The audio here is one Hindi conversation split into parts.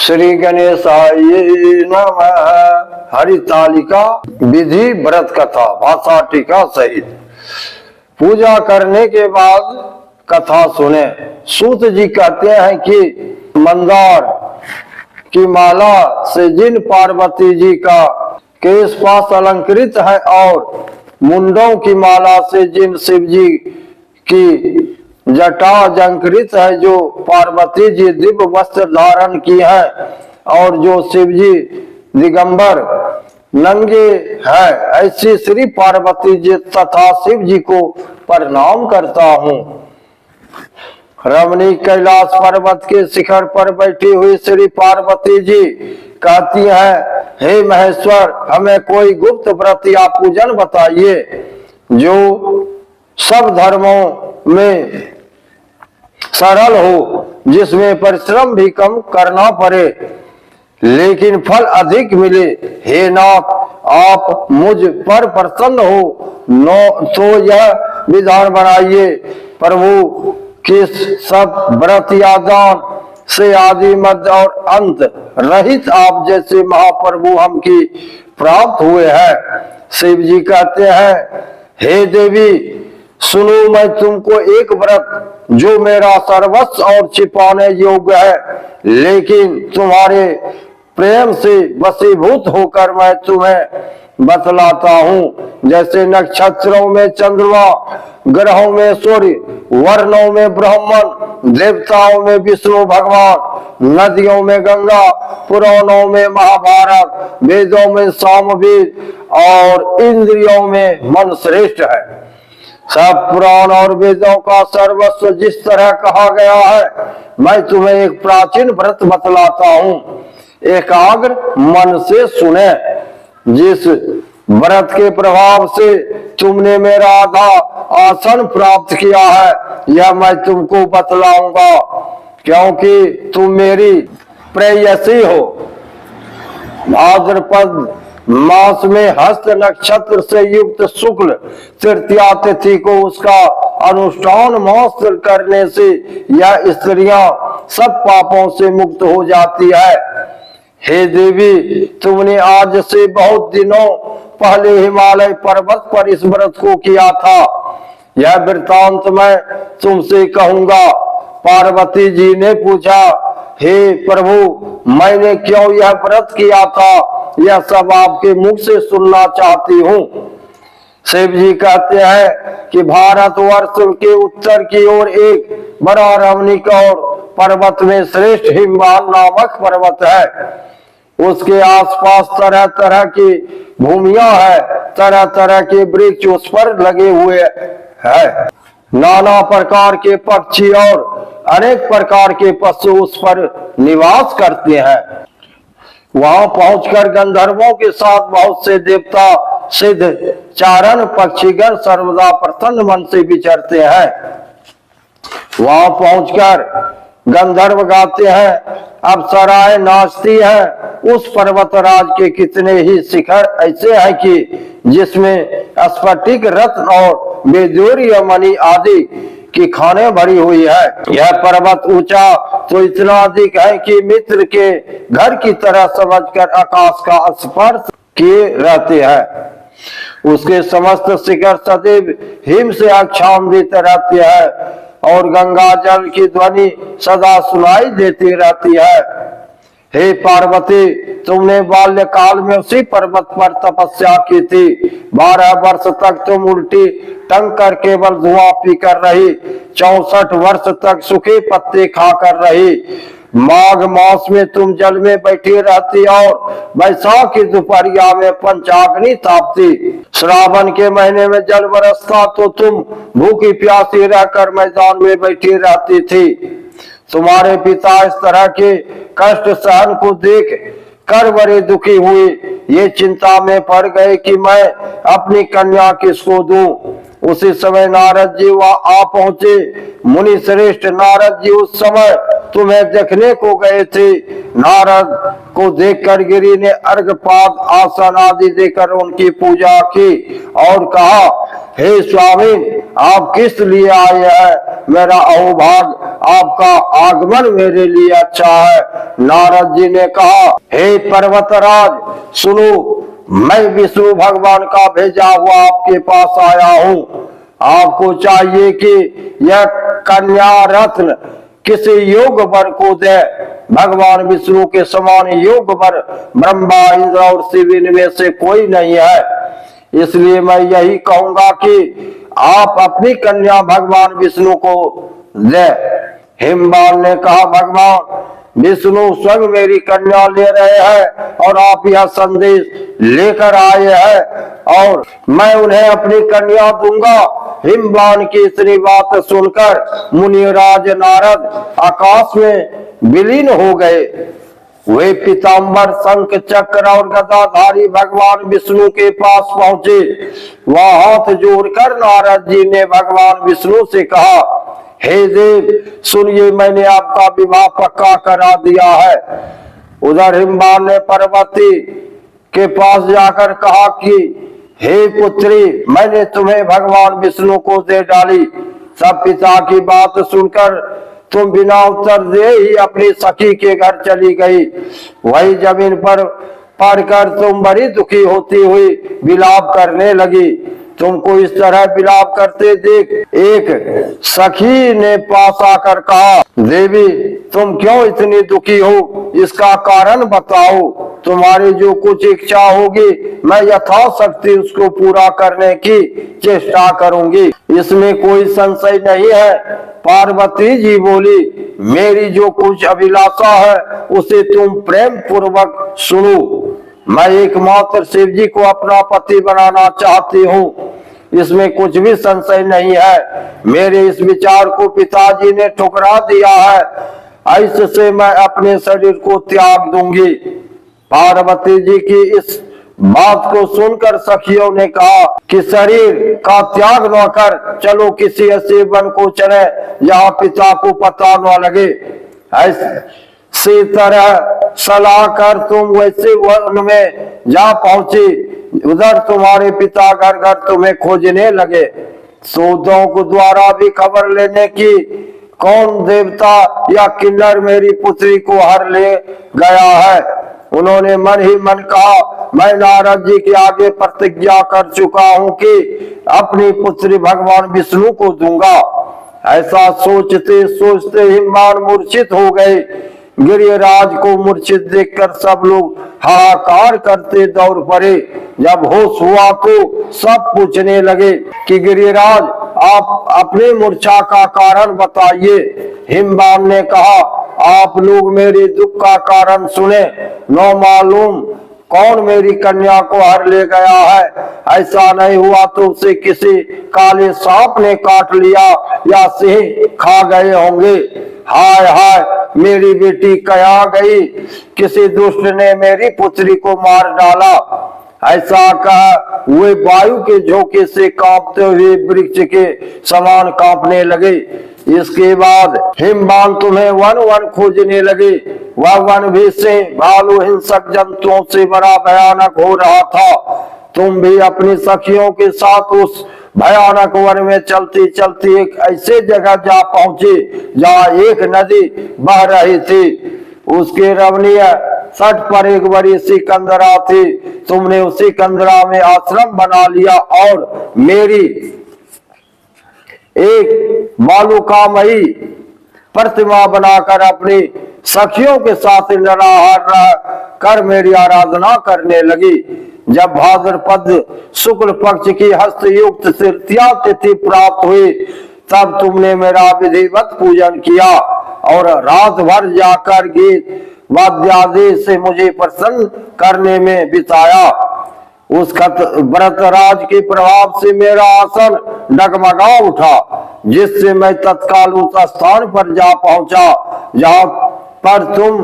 श्री गणेशाय नमः। हरितालिका विधि व्रत कथा भाषा टीका सहित। पूजा करने के बाद कथा सुने। सूत जी कहते हैं कि मंदार की माला से जिन पार्वती जी का केश पास अलंकृत है और मुंडों की माला से जिन शिव जी की जटा अलंकृत है, जो पार्वती जी दिव्य वस्त्र धारण की है और जो शिव जी दिगंबर नंगे है, ऐसी श्री पार्वती जी तथा शिव जी को प्रणाम करता हूँ। रमणी कैलाश पर्वत के शिखर पर बैठी हुई श्री पार्वती जी कहती हैं, हे महेश्वर, हमें कोई गुप्त व्रत या पूजन बताइए जो सब धर्मों में सरल हो, जिसमें परिश्रम भी कम करना पड़े लेकिन फल अधिक मिले। हे नाथ, आप मुझ पर प्रसन्न हो तो यह विधान बनाइए। प्रभु किस सब व्रत या दान से आदि मध्य और अंत रहित आप जैसे महाप्रभु हम की प्राप्त हुए हैं। शिव जी कहते हैं, हे देवी सुनो, मैं तुमको एक व्रत जो मेरा सर्वस्व और छिपाने योग्य है लेकिन तुम्हारे प्रेम से वशीभूत होकर मैं तुम्हें बतलाता हूँ। जैसे नक्षत्रों में चंद्रमा, ग्रहों में सूर्य, वर्णों में ब्राह्मण, देवताओं में विष्णु भगवान, नदियों में गंगा, पुराणों में महाभारत, वेदों में सामवेद और इंद्रियों में मन श्रेष्ठ है। सब पुराण और वेदों का सर्वस्व जिस तरह कहा गया है, मैं तुम्हें एक प्राचीन व्रत बतलाता हूँ। एकाग्र मन से सुने। जिस व्रत के प्रभाव से तुमने मेरा आधा आसन प्राप्त किया है, यह मैं तुमको बतलाऊंगा, क्योंकि तुम मेरी प्रेयसी हो। भाद्रपद मास में हस्त नक्षत्र से युक्त शुक्ल तृतीया तिथि को उसका अनुष्ठान मास करने से यह स्त्रियां सब पापों से मुक्त हो जाती है। हे देवी, तुमने आज से बहुत दिनों पहले हिमालय पर्वत पर इस व्रत को किया था। यह वृत्तांत मैं तुमसे कहूंगा। पार्वती जी ने पूछा, हे प्रभु, मैंने क्यों यह व्रत किया था, यह सब आपके मुख से सुनना चाहती हूँ। शिव जी कहते हैं कि भारतवर्ष के उत्तर की ओर एक बड़ा रमणीक और पर्वत में श्रेष्ठ हिमवान नामक पर्वत है। उसके आसपास तरह तरह की भूमियां है, तरह तरह के वृक्ष उस पर लगे हुए हैं। नाना प्रकार के पक्षी और अनेक प्रकार के पशु उस पर निवास करते हैं। वहां पहुंचकर गंधर्वों के साथ बहुत से देवता, सिद्ध, चारण, पक्षीगण सर्वदा प्रसन्न मन से विचरते हैं। वहां पहुंचकर गंधर्व गाते हैं, अप्सराएं नाचती हैं। उस पर्वतराज के कितने ही शिखर ऐसे हैं कि जिसमें स्फटिक, रत्न और वैदूर्य मणि आदि की खाने भरी हुई है। यह पर्वत ऊंचा तो इतना अधिक है कि मित्र के घर की तरह समझकर आकाश का स्पर्श किए रहते हैं। उसके समस्त शिखर सदैव हिम से आच्छादित रहते हैं और गंगा जल की ध्वनि सदा सुनाई देती रहती है। हे पार्वती, तुमने बाल्यकाल में उसी पर्वत पर तपस्या की थी। 12 वर्ष तक तुम उल्टी टंग कर केवल धुआं पीकर रही, 64 वर्ष तक सूखे पत्ते खाकर रही। माघ मास में तुम जल में बैठी रहती और वैशाख की दोपहरिया में पंचाग्नि तापती। श्रावण के महीने में जल बरसता तो तुम भूखी प्यासी रहकर मैदान में बैठी रहती थी। तुम्हारे पिता इस तरह के कष्ट सहन को देख कर बड़े दुखी हुए। ये चिंता में पड़ गए कि मैं अपनी कन्या किसको दूं। उसी समय नारद जी वहां आ पहुंचे। मुनि श्रेष्ठ नारद जी उस समय तुम्हें देखने को गए थे। नारद को देखकर गिरि ने अर्घपाद, आसन आदि देकर उनकी पूजा की और कहा, हे स्वामी, आप किस लिए आए हैं? मेरा अहोभाग, आपका आगमन मेरे लिए अच्छा है। नारद जी ने कहा, हे पर्वतराज सुनो, मैं विष्णु भगवान का भेजा हुआ आपके पास आया हूँ। आपको चाहिए कि यह कन्या रत्न किसी योग वर को दे। भगवान विष्णु के समान योग वर ब्रह्मा, इंद्र और शिव इनमें से कोई नहीं है। इसलिए मैं यही कहूंगा कि आप अपनी कन्या भगवान विष्णु को दे। हिमवान ने कहा, भगवान विष्णु स्वयं मेरी कन्या ले रहे हैं और आप यह संदेश लेकर आए हैं और मैं उन्हें अपनी कन्या दूंगा। हिमवान की इतनी बात सुनकर मुनिराज नारद आकाश में विलीन हो गए। वे पीताम्बर, शंख, चक्र और गदाधारी भगवान विष्णु के पास पहुंचे। वह हाथ जोड़कर नारद जी ने भगवान विष्णु से कहा, हे देव सुनिए, मैंने आपका विवाह पक्का करा दिया है। उधर हिमवान ने पार्वती के पास जाकर कहा कि हे पुत्री, मैंने तुम्हें भगवान विष्णु को दे डाली। सब पिता की बात सुनकर तुम बिना उत्तर दे ही अपनी सखी के घर चली गई। वही जमीन पर पड़कर तुम बड़ी दुखी होती हुई विलाप करने लगी। तुमको इस तरह विलाप करते देख एक सखी ने पास आकर कहा, देवी तुम क्यों इतनी दुखी हो? इसका कारण बताओ। तुम्हारी जो कुछ इच्छा होगी मैं यथाशक्ति उसको पूरा करने की चेष्टा करूंगी, इसमें कोई संशय नहीं है। पार्वती जी बोली, मेरी जो कुछ अभिलाषा है उसे तुम प्रेम पूर्वक सुनो। मैं एकमात्र शिव जी को अपना पति बनाना चाहती हूँ, इसमें कुछ भी संशय नहीं है। मेरे इस विचार को पिताजी ने ठुकरा दिया है, ऐसे से मैं अपने शरीर को त्याग दूंगी। पार्वती जी की इस बात को सुनकर सखियों ने कहा कि शरीर का त्याग न कर चलो किसी ऐसे वन को चले जहाँ पिता को पता न लगे। ऐसी तरह सलाह कर तुम वैसे वन में जा पहुंची। उधर तुम्हारे पिता घर घर तुम्हें खोजने लगे। सूदों को द्वारा भी खबर लेने की कौन देवता या किन्नर मेरी पुत्री को हर ले गया है। उन्होंने मन ही मन कहा, मैं नारद जी के आगे प्रतिज्ञा कर चुका हूँ कि अपनी पुत्री भगवान विष्णु को दूंगा। ऐसा सोचते सोचते हिमवान मूर्छित हो गए। गिरिराज को मूर्छित देखकर सब लोग हाहाकार करते दौड़ पड़े। जब होश हुआ तो सब पूछने लगे कि गिरिराज आप अपने मूर्छा का कारण बताइए। हिमवान ने कहा, आप लोग मेरे दुख का कारण सुने। न मालूम कौन मेरी कन्या को हर ले गया है। ऐसा नहीं हुआ तो उसे किसी काले सांप ने काट लिया या सिंह खा गए होंगे। हाय हाय, मेरी बेटी कहाँ गई? किसी दुष्ट ने मेरी पुत्री को मार डाला। ऐसा कहा वे वायु के झोंके से कांपते हुए वृक्ष के समान कांपने लगे। इसके बाद हिमवान तुम्हें वन वन खोजने लगे। वह वन भी से भालू हिंसक जंतुओं से बड़ा भयानक हो रहा था। तुम भी अपनी सखियों के साथ उस भयानक वन में चलती चलती एक ऐसे जगह जा पहुंचे जहाँ एक नदी बह रही थी। उसके रमणीय सट पर एक बड़ी सिकंदरा थी। तुमने उस सिकंदरा में आश्रम बना लिया और मेरी एक बालुकामयी प्रतिमा बनाकर अपनी सखियों के साथ निराहार रह कर मेरी आराधना करने लगी। जब भाद्रपद शुक्ल पक्ष की हस्त युक्त तृतीया तिथि प्राप्त हुई तब तुमने मेरा विधिवत पूजन किया और रात भर जाकर गीत वाद्यादि से मुझे प्रसन्न करने में बिताया। उस व्रतराज के प्रभाव से मेरा आसन डगमगा उठा, जिससे मैं तत्काल उस स्थान पर जा पहुंचा जहां पर तुम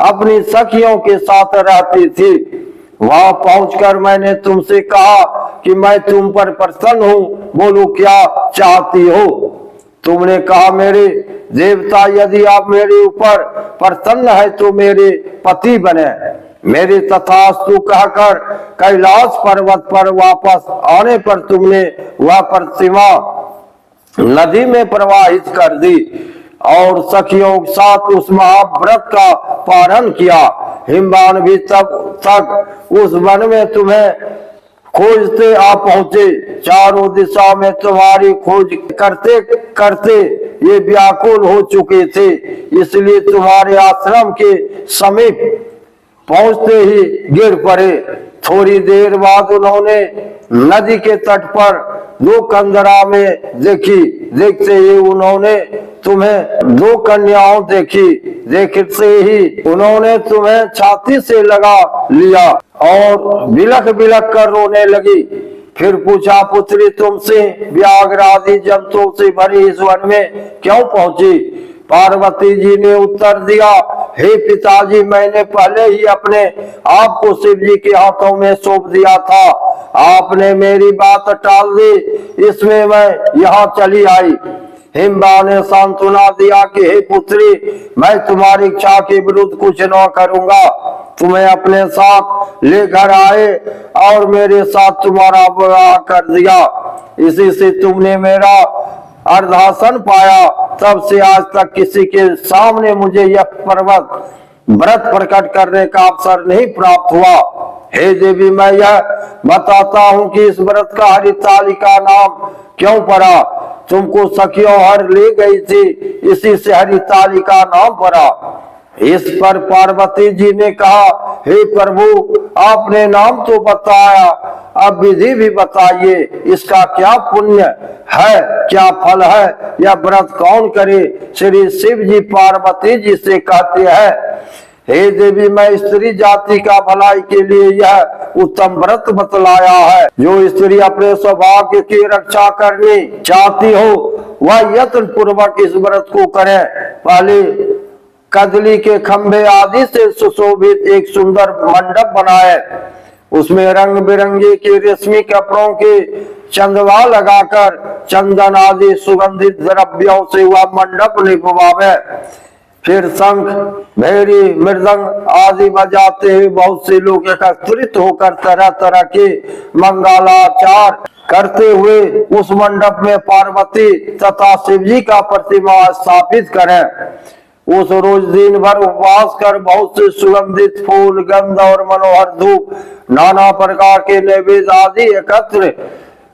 अपनी सखियों के साथ रहती थी। वहां पहुंचकर मैंने तुमसे कहा कि मैं तुम पर प्रसन्न हूँ, बोलो क्या चाहती हो? तुमने कहा, मेरे देवता यदि आप मेरे ऊपर प्रसन्न है तो मेरे पति बने। मेरी तथास्तु कहकर कैलाश पर्वत पर वापस आने पर तुमने वह प्रतिमा नदी में प्रवाहित कर दी और सखियों के साथ उस महाव्रत का पारण किया। हिमवान भी तब तक उस वन में तुम्हें खोजते आ पहुंचे। चारों दिशा में तुम्हारी खोज करते करते ये व्याकुल हो चुके थे, इसलिए तुम्हारे आश्रम के समीप पहुंचते ही गिर पड़े। थोड़ी देर बाद उन्होंने नदी के तट पर दो कंदरा में देखते ही उन्होंने तुम्हें दो कन्याओं देखी। देखते ही उन्होंने तुम्हें छाती से लगा लिया और बिलख बिलख कर रोने लगी। फिर पूछा, पुत्री तुमसे व्याघ्र आदि जंतुओं से भरी इस वन में क्यों पहुंची? पार्वती जी ने उत्तर दिया, हे पिताजी, मैंने पहले ही अपने आप को शिव जी के हाथों में सौंप दिया था। आपने मेरी बात टाल दी, इसमें मैं यहाँ चली आई। हिमबा ने सांत्वना दिया कि हे पुत्री, मैं तुम्हारी इच्छा के विरुद्ध कुछ न करूंगा। तुम्हें अपने साथ लेकर आए और मेरे साथ तुम्हारा विवाह कर दिया। इसी से तुमने मेरा अर्धासन पाया। तब से आज तक किसी के सामने मुझे यह पर्वत व्रत प्रकट करने का अवसर नहीं प्राप्त हुआ। हे देवी, मैं यह बताता हूँ कि इस व्रत का हरितालिका नाम क्यों पड़ा? तुमको सखियों हर ले गई थी, इसी से हरितालिका नाम पड़ा। इस पर पार्वती जी ने कहा, हे प्रभु, आपने नाम तो बताया, अब विधि भी बताइए। इसका क्या पुण्य है, क्या फल है, यह व्रत कौन करे? श्री शिव जी पार्वती जी से कहते हैं, हे देवी, मैं स्त्री जाति का भलाई के लिए यह उत्तम व्रत बतलाया है। जो स्त्री अपने सौभाग्य की रक्षा करनी चाहती हो वह यत्न पूर्वक इस व्रत को करे। पहले कदली के खंभे आदि से सुशोभित एक सुंदर मंडप बनाए, उसमें रंग बिरंगे के रेशमी कपड़ों के चंदवा लगाकर चंदन आदि सुगंधित द्रव्यों से वह मंडप निपवावे। फिर शंख, भेरी, मृदंग आदि बजाते हुए बहुत से लोग एकत्रित होकर तरह तरह के मंगलाचार करते हुए उस मंडप में पार्वती तथा शिव जी का प्रतिमा स्थापित करें। उस रोज दिन भर उपवास कर बहुत से सुगंधित फूल, गंध और मनोहर धूप, नाना प्रकार के नैवेद्य आदि एकत्र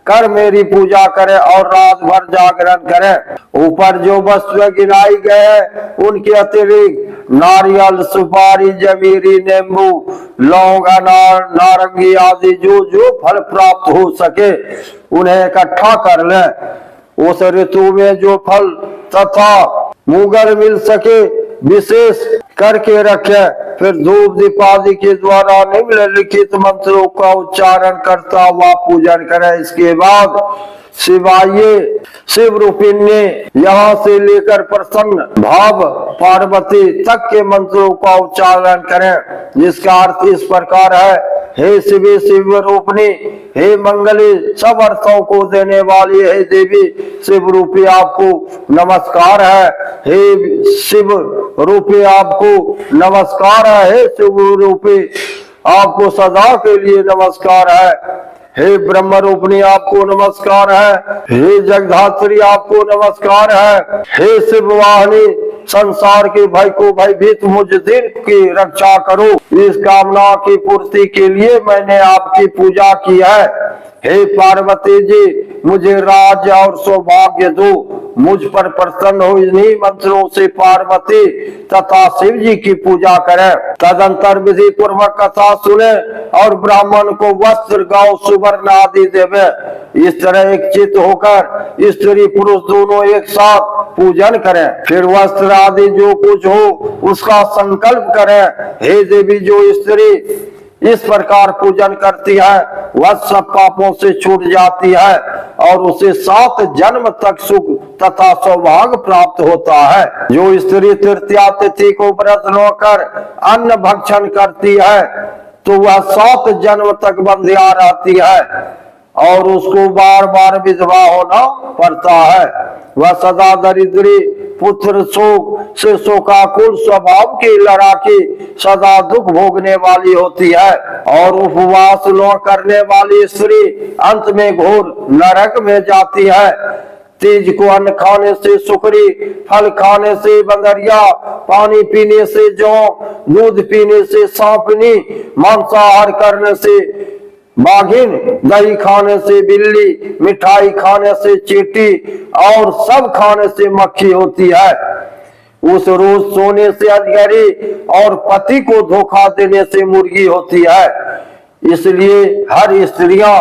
कर मेरी पूजा करें और रात भर जागरण करें। ऊपर जो वस्तु गिनाई गए उनके अतिरिक्त नारियल, सुपारी, जमीरी, नींबू, लौंग, अनार, नारंगी आदि जो जो फल प्राप्त हो सके उन्हें इकट्ठा कर लें। उस ऋतु में जो फल तथा मुगल मिल सके विशेष करके रखे। फिर धूप दीप आदि के द्वारा निम्नलिखित मंत्रों का उच्चारण करता हुआ पूजन करें। इसके बाद शिवाय शिव रूपिण्य यहाँ से लेकर प्रसन्न भाव पार्वती तक के मंत्रों का उच्चारण करें, जिसका अर्थ इस प्रकार है, हे शिवे शिव रूपनी, हे मंगली, सब अर्थों को देने वाली हे देवी शिव रूपी आपको नमस्कार है। हे शिव रूपी आपको नमस्कार है। हे शिव रूपी आपको सदा के लिए नमस्कार है। हे ब्रह्म रूपनी आपको नमस्कार है। हे जगधात्री आपको नमस्कार है। हे शिव वाहिनी संसार के भय को भयभीत मुझ दिन की रक्षा करो। इस कामना की पूर्ति के लिए मैंने आपकी पूजा की है। हे पार्वती जी, मुझे राज्य और सौभाग्य दो। मुझ पर प्रसन्न हो इन्हीं मंत्रों से पार्वती तथा शिव जी की पूजा करें। तदंतर विधि पूर्वक कथा सुने और ब्राह्मण को वस्त्र, गौ, सुवर्ण आदि देवे। इस तरह एक चित्त होकर स्त्री पुरुष दोनों एक साथ पूजन करें। फिर वस्त्र आदि जो कुछ हो उसका संकल्प करें। हे देवी, जो स्त्री इस प्रकार पूजन करती है वह सब पापों से छूट जाती है और उसे 7 जन्म तक सुख तथा सौभाग्य प्राप्त होता है। जो स्त्री तृतीया तिथि को व्रत न कर अन्न भक्षण करती है तो वह 7 जन्म तक बंध्या रहती है। और उसको बार बार विधवा होना पड़ता है। वह सदा दरिद्री, पुत्र शोक से शोकाकुल स्वभाव की लड़ाकी, सदा दुख भोगने वाली होती है। और उपवास न करने वाली स्त्री अंत में घोर नरक में जाती है। तीज को अन्न खाने से सुकरी, फल खाने से बंदरिया, पानी पीने से जोंक, दूध पीने से सांपनी, मांसाहार करने से बाघिन, दही खाने से बिल्ली, मिठाई खाने से चींटी और सब खाने से मक्खी होती है। उस रोज सोने से अजगरी और पति को धोखा देने से मुर्गी होती है। इसलिए हर स्त्रियां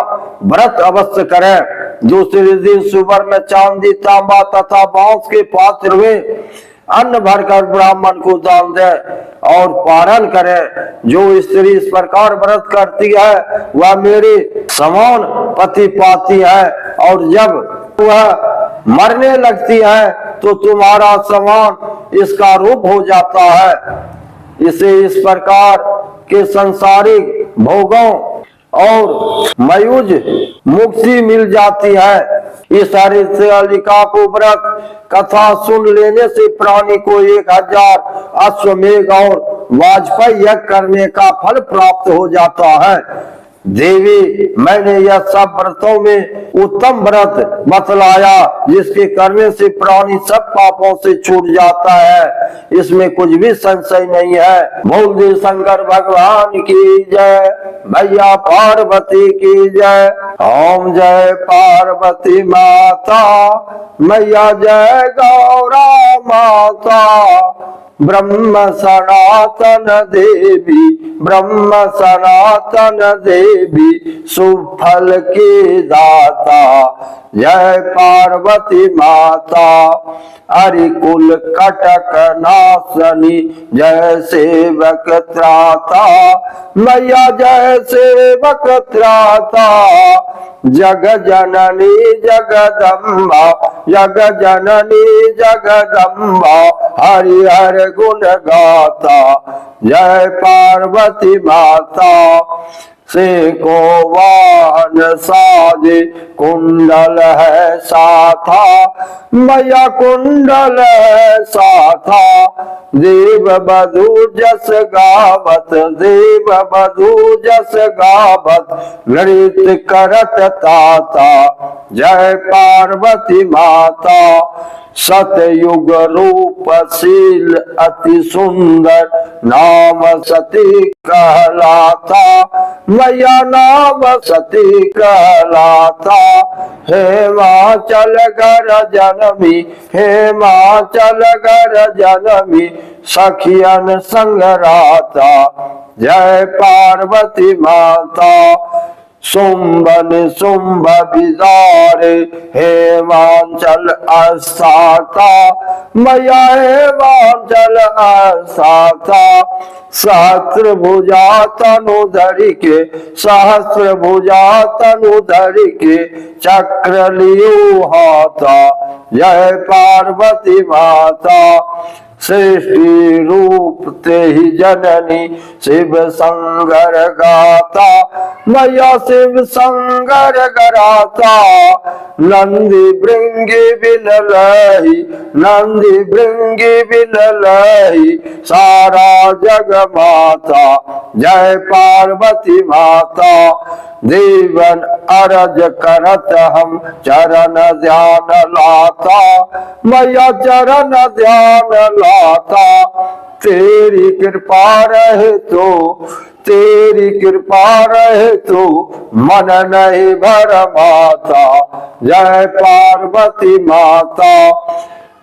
व्रत अवश्य करें। दूसरे दिन सुवर्ण, चांदी, तांबा तथा बांस के पात्र में अन्न भरकर ब्राह्मण को दान दे और पारण करे। जो स्त्री इस प्रकार व्रत करती है वह मेरे समान पति पाती है, और जब वह मरने लगती है तो तुम्हारा समान इसका रूप हो जाता है। इसे इस प्रकार के संसारिक भोगों और मयूज मुक्ति मिल जाती है। इस हरितालिका को व्रत कथा सुन लेने से प्राणी को 1000 अश्वमेघ और वाजपेयी यज्ञ करने का फल प्राप्त हो जाता है। देवी, मैंने यह सब व्रतों में उत्तम व्रत बतलाया जिसके करने से प्राणी सब पापों से छूट जाता है। इसमें कुछ भी संशय नहीं है। बोल दे शंकर भगवान की जय, मैया पार्वती की जय। ओम जय पार्वती माता, मैया जय गौरा माता। ब्रह्म सनातन देवी, ब्रह्म सनातन देवी, सुफल की दाता, जय पार्वती माता। अरिकुल कटक नाशनी, जय सेवक त्राता, मैया जय सेवक त्राता। जग जननी जगदम्बा, जग जननी जगदम्बा, हरि हर गुण गाता, जय पार्वती माता। से को वाहन साजे, कुंडल है साथा, मैया कुंडल है साथा। देव बधू जस गावत, देव बधू जस गावत, नृत्य करत ताता, जय पार्वती माता। सतयुग रूपशील अति सुंदर, नाम सती कहलाता, मैया नाम सती कहलाता। हेमाचल गर जनमी, हेमाचल गर जनमी, सखियन संग राता, जय पार्वती माता। शुंभन शुंभ विदारे, हेमांचल अस्ताता, मैया हेमांचल अस्ताता। सहस्त्र भुजा तनुधरि के, सहस्त्र भुजा तनुधरि के, चक्र लियो हाथा, जय पार्वती माता। सृष्टि रूप ते ही जननी, शिव संगर गाता, मैया शिव संगर गराता। नंदी भृंगी बिललहि, नंदी भृंगी बिललहि, सारा जग माता, जय पार्वती माता। देवन अरज करत हम, चरण ध्यान लाता, मैया चरण ध्यान लाता। तेरी कृपा रहे तो, तेरी कृपा रहे तो, मन नहीं भर माता, जय पार्वती माता।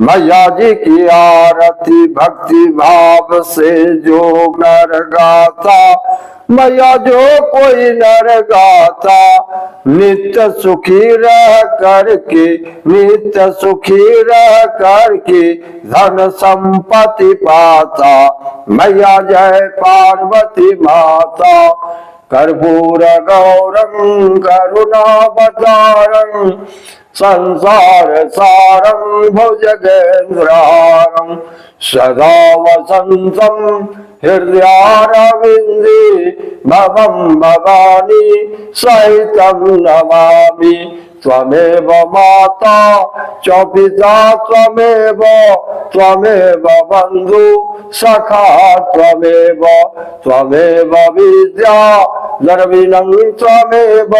मैया जी की आरती भक्ति भाव से जो नर गाता, मैया जो कोई नर गाता, नित्य सुखी रह करके, नित्य सुखी रह करके, धन संपत्ति पाता, मैया जय पार्वती माता। कर्पूर गौरं करुणावतारं संसार सारं भुजगेन्द्रहारं सदा वसन्तं हृदयारविन्दे भवं भवानी सहितं नमामि। त्वमेव माता च पिता त्वमेव त्वमेव बन्धु सखा त्वमेव त्वमेव विद्या द्रविणं त्वमेव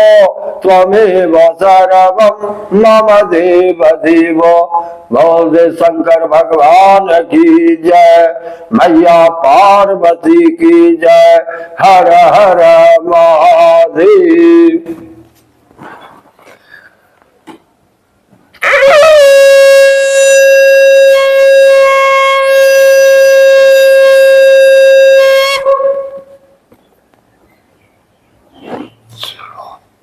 त्वमेव सर्वं मम देव देव। बोल शंकर भगवान की जय, मैया पार्वती की जय। हर हर महादेव।